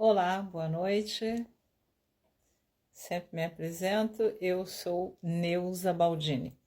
Olá, boa noite. Sempre me apresento, eu sou Neuza Baldini.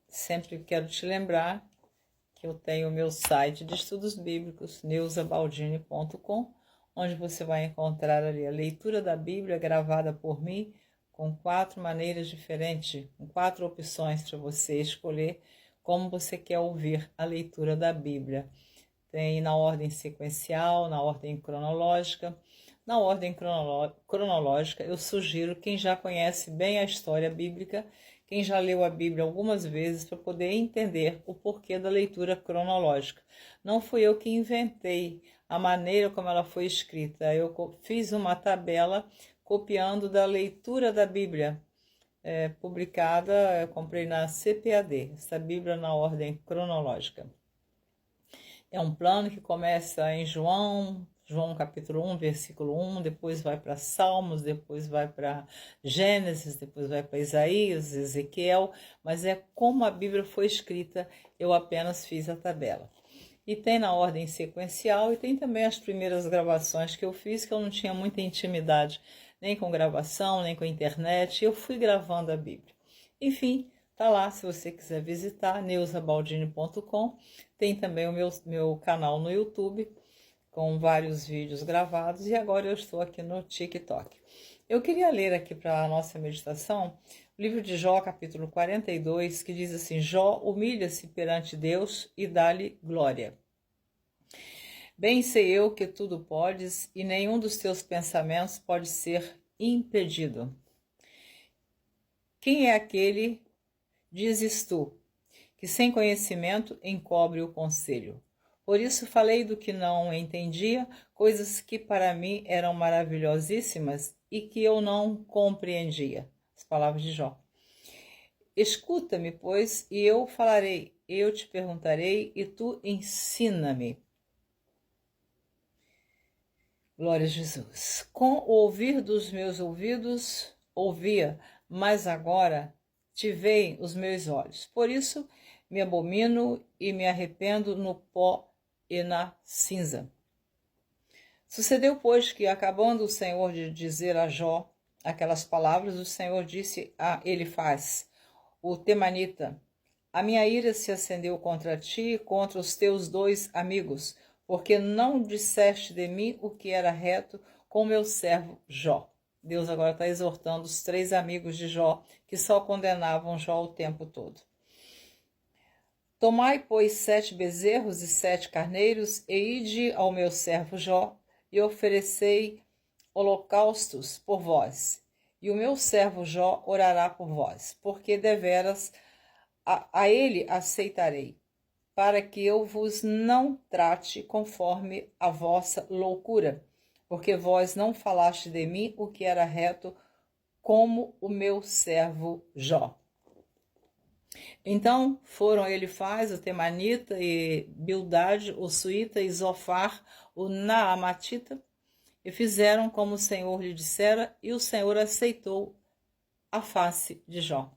Sempre quero te lembrar que eu tenho o meu site de estudos bíblicos, neuzabaldini.com, onde você vai encontrar ali a leitura da Bíblia gravada por mim, com 4 maneiras diferentes, com 4 opções para você escolher como você quer ouvir a leitura da Bíblia. Tem na ordem sequencial, na ordem cronológica. Na ordem cronológica, eu sugiro quem já conhece bem a história bíblica, quem já leu a Bíblia algumas vezes, para poder entender o porquê da leitura cronológica. Não fui eu que inventei a maneira como ela foi escrita, eu fiz uma tabela copiando da leitura da Bíblia, publicada, eu comprei na CPAD, essa Bíblia na ordem cronológica. É um plano que começa em João capítulo 1, versículo 1, depois vai para Salmos, depois vai para Gênesis, depois vai para Isaías, Ezequiel, mas é como a Bíblia foi escrita, eu apenas fiz a tabela. E tem na ordem sequencial e tem também as primeiras gravações que eu fiz, que eu não tinha muita intimidade nem com gravação, nem com internet, eu fui gravando a Bíblia. Enfim, tá lá se você quiser visitar, neuzabaldini.com. Tem também o meu canal no YouTube, com vários vídeos gravados, e agora eu estou aqui no TikTok. Eu queria ler aqui para a nossa meditação o livro de Jó, capítulo 42, que diz assim: Jó humilha-se perante Deus e dá-lhe glória. Bem sei eu que tudo podes, e nenhum dos teus pensamentos pode ser impedido. Quem é aquele, dizes tu, que sem conhecimento encobre o conselho? Por isso falei do que não entendia, coisas que para mim eram maravilhosíssimas e que eu não compreendia. As palavras de Jó. Escuta-me, pois, e eu falarei, eu te perguntarei e tu ensina-me. Glória a Jesus. Com o ouvir dos meus ouvidos, ouvia, mas agora te veem os meus olhos. Por isso me abomino e me arrependo no pó e na cinza. Sucedeu, pois, que, acabando o Senhor de dizer a Jó aquelas palavras, o Senhor disse a Elifaz, o temanita: a minha ira se acendeu contra ti e contra os teus 2 amigos, porque não disseste de mim o que era reto com meu servo Jó. Deus agora está exortando os 3 amigos de Jó, que só condenavam Jó o tempo todo. Tomai, pois, 7 bezerros e 7 carneiros, e ide ao meu servo Jó, e oferecei holocaustos por vós. E o meu servo Jó orará por vós, porque deveras a ele aceitarei, para que eu vos não trate conforme a vossa loucura, porque vós não falaste de mim o que era reto, como o meu servo Jó. Então foram Elifaz, o temanita, e Bildade, o suíta, e Zofar, o naamatita, e fizeram como o Senhor lhe dissera, e o Senhor aceitou a face de Jó.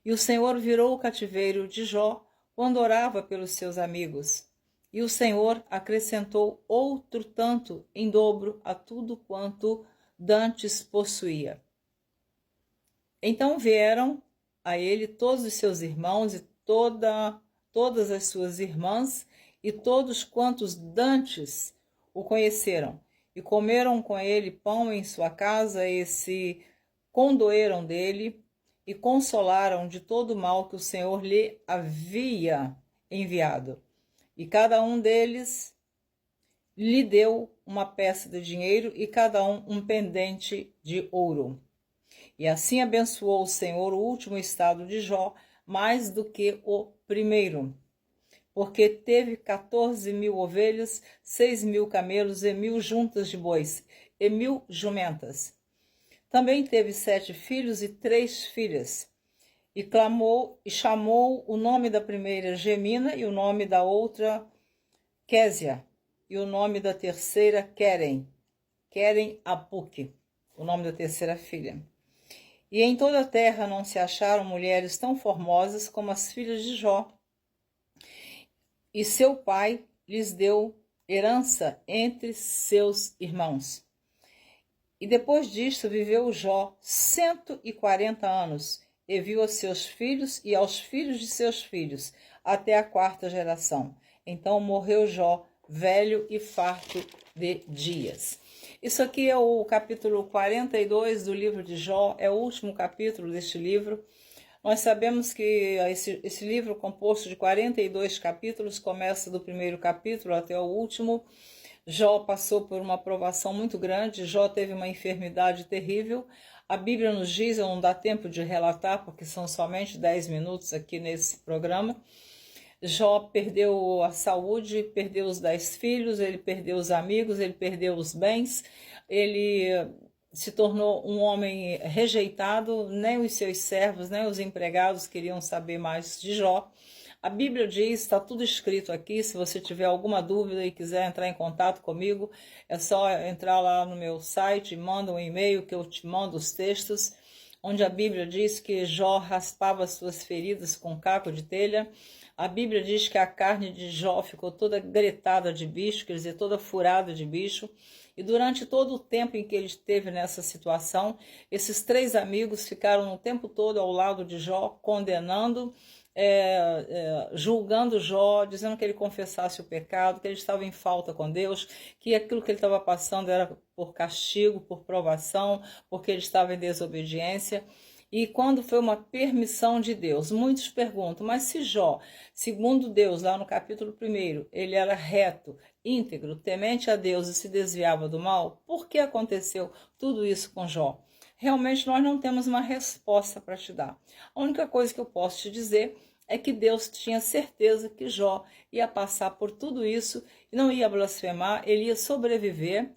E o Senhor virou o cativeiro de Jó quando orava pelos seus amigos. E o Senhor acrescentou outro tanto em dobro a tudo quanto dantes possuía. Então vieram a ele todos os seus irmãos e todas as suas irmãs e todos quantos dantes o conheceram, e comeram com ele pão em sua casa e se condoeram dele e consolaram de todo o mal que o Senhor lhe havia enviado. E cada um deles lhe deu uma peça de dinheiro e cada um pendente de ouro. E assim abençoou o Senhor o último estado de Jó mais do que o primeiro, porque teve 14.000 ovelhas, 6.000 camelos e 1.000 juntas de bois e 1.000 jumentas. Também teve 7 filhos e 3 filhas, e clamou e chamou o nome da primeira Gemina e o nome da outra Késia, e o nome da terceira Querem Apuque, o nome da terceira filha. E em toda a terra não se acharam mulheres tão formosas como as filhas de Jó. E seu pai lhes deu herança entre seus irmãos. E depois disto viveu Jó 140 anos, e viu a seus filhos e aos filhos de seus filhos, até a quarta geração. Então morreu Jó, velho e farto de dias. Isso aqui é o capítulo 42 do livro de Jó, é o último capítulo deste livro. Nós sabemos que esse livro, composto de 42 capítulos, começa do primeiro capítulo até o último. Jó passou por uma provação muito grande, Jó teve uma enfermidade terrível. A Bíblia nos diz, não dá tempo de relatar, porque são somente 10 minutos aqui nesse programa. Jó perdeu a saúde, perdeu os 10 filhos, ele perdeu os amigos, ele perdeu os bens, ele se tornou um homem rejeitado, nem os seus servos, nem os empregados queriam saber mais de Jó. A Bíblia diz, está tudo escrito aqui, se você tiver alguma dúvida e quiser entrar em contato comigo, é só entrar lá no meu site, manda um e-mail que eu te mando os textos, onde a Bíblia diz que Jó raspava suas feridas com caco de telha. A Bíblia diz que a carne de Jó ficou toda gretada de bicho, quer dizer, toda furada de bicho. E durante todo o tempo em que ele esteve nessa situação, esses 3 amigos ficaram o tempo todo ao lado de Jó, condenando, julgando Jó, dizendo que ele confessasse o pecado, que ele estava em falta com Deus, que aquilo que ele estava passando era por castigo, por provação, porque ele estava em desobediência. E quando foi uma permissão de Deus, muitos perguntam, mas se Jó, segundo Deus, lá no capítulo 1, ele era reto, íntegro, temente a Deus e se desviava do mal, por que aconteceu tudo isso com Jó? Realmente nós não temos uma resposta para te dar. A única coisa que eu posso te dizer é que Deus tinha certeza que Jó ia passar por tudo isso e não ia blasfemar, ele ia sobreviver.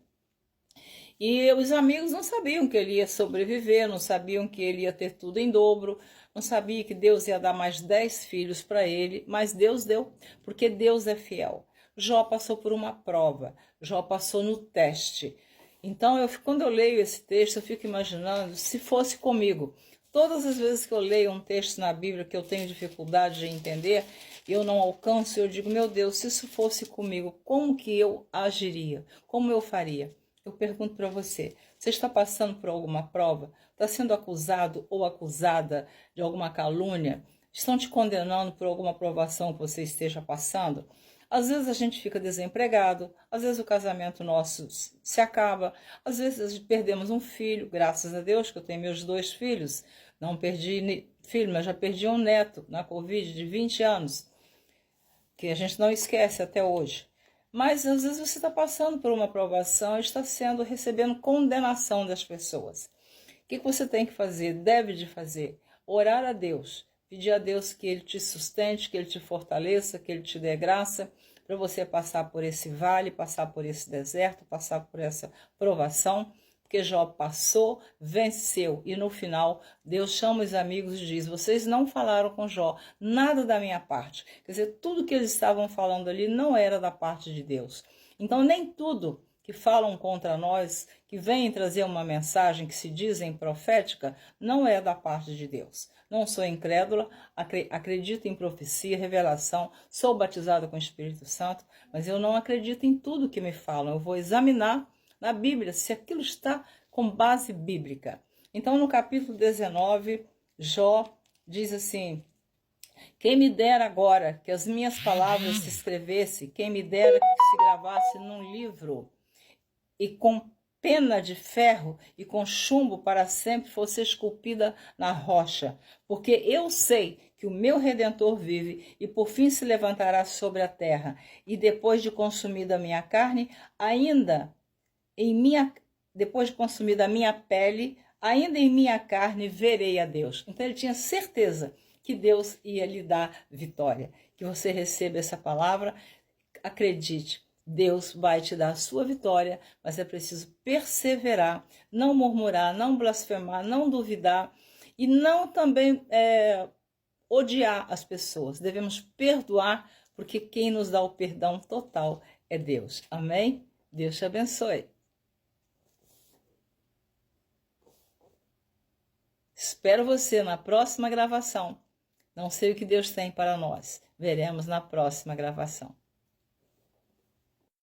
E os amigos não sabiam que ele ia sobreviver, não sabiam que ele ia ter tudo em dobro, não sabiam que Deus ia dar mais 10 filhos para ele, mas Deus deu, porque Deus é fiel. Jó passou por uma prova, Jó passou no teste. Então, quando eu leio esse texto, eu fico imaginando se fosse comigo. Todas as vezes que eu leio um texto na Bíblia que eu tenho dificuldade de entender, eu não alcanço, eu digo, meu Deus, se isso fosse comigo, como que eu agiria? Como eu faria? Eu pergunto para você, você está passando por alguma prova? Está sendo acusado ou acusada de alguma calúnia? Estão te condenando por alguma provação que você esteja passando? Às vezes a gente fica desempregado, às vezes o casamento nosso se acaba, às vezes perdemos um filho, graças a Deus que eu tenho meus 2 filhos. Não perdi filho, mas já perdi um neto na Covid de 20 anos, que a gente não esquece até hoje. Mas às vezes você está passando por uma provação e está recebendo condenação das pessoas. O que você tem que fazer? Deve de fazer? Orar a Deus. Pedir a Deus que Ele te sustente, que Ele te fortaleça, que Ele te dê graça para você passar por esse vale, passar por esse deserto, passar por essa provação. Porque Jó passou, venceu e no final Deus chama os amigos e diz, vocês não falaram com Jó nada da minha parte. Quer dizer, tudo que eles estavam falando ali não era da parte de Deus. Então nem tudo que falam contra nós, que vêm trazer uma mensagem que se dizem profética, não é da parte de Deus. Não sou incrédula, acredito em profecia, revelação, sou batizada com o Espírito Santo, mas eu não acredito em tudo que me falam. Eu vou examinar na Bíblia se aquilo está com base bíblica. Então, no capítulo 19, Jó diz assim, quem me dera agora que as minhas palavras se escrevesse, quem me dera que se gravasse num livro e com pena de ferro e com chumbo para sempre fosse esculpida na rocha, porque eu sei que o meu Redentor vive e por fim se levantará sobre a terra, e depois de consumida a minha carne, depois de consumida a minha pele, ainda em minha carne verei a Deus. Então ele tinha certeza que Deus ia lhe dar vitória. Que você receba essa palavra, acredite, Deus vai te dar a sua vitória, mas é preciso perseverar, não murmurar, não blasfemar, não duvidar e não também odiar as pessoas. Devemos perdoar, porque quem nos dá o perdão total é Deus. Amém? Deus te abençoe. Espero você na próxima gravação. Não sei o que Deus tem para nós. Veremos na próxima gravação.